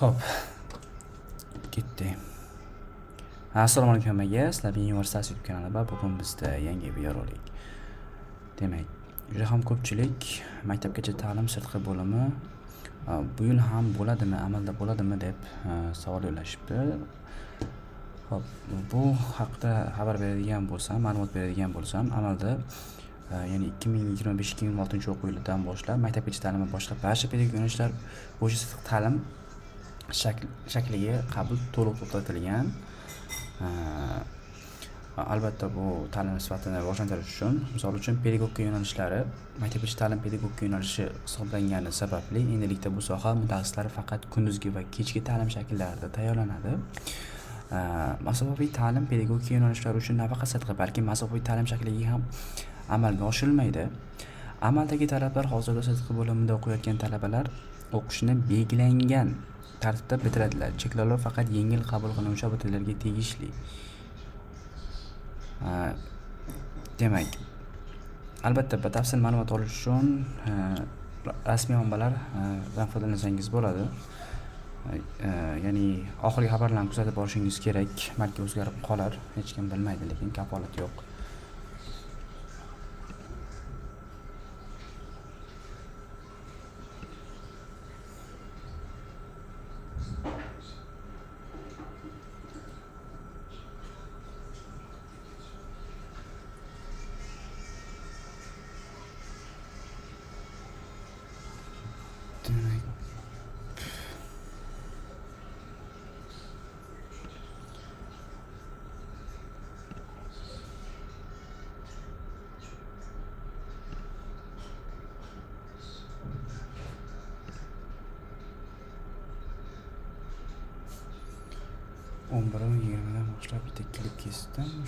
Xo'p, ketdik. Assalomu alaykum hammaga. Sizlar Universitas YouTube kanalida bugun bizda yangi videorolik. Demak, juda ham ko'pchilik maktabgacha ta'lim sirtqi bo'limi bu yil ham bo'ladimi, amalda bo'ladimi deb savol yo'llashibdi. Xo'p, bu haqda xabar beradigan bo'lsam, ma'lumot beradigan bo'lsam, amalda ya'ni 2025-2026 o'quv yilidan boshlab maktabgacha ta'lim va boshqa barcha pedagogik yo'nalishlar bo'yicha sirtqi ta'lim shakliga qabul to'liq to'xtatilgan. Albatta bu ta'lim sifatini rivojlantirish uchun, misol uchun pedagogika yo'nalishlari maktabgacha ta'lim pedagogika yo'nalishi hisoblangani sababli endilikda bu soha mutaxassislari faqat kunduzgi va kechki ta'lim shakllarida tayyorlanadi. Masofaviy ta'lim pedagogika yo'nalishlari uchun nafaqat sirtqi, balki masofaviy ta'lim shakliga ham amalga oshirilmaydi. Amaldagi talablar hozirda sirtqi bo'limida o'qiyotgan talabalar o'qishni belgilangan tartibda bitiradilar. Cheklovlar faqat yengil qabul qilinuvchi abituriyentlarga tegishli. Demak, albatta batafsil ma'lumot olish uchun rasmiy manbalardan foydalansangiz bo'ladi. Ya'ni oxirgi xabarlarni kuzatib borishingiz kerak. Balki o'zgarib qolar, hech kim bilmaydi, lekin kafolat yo'q. Demak, o'n 20dan boshlab bitta klip kesdim.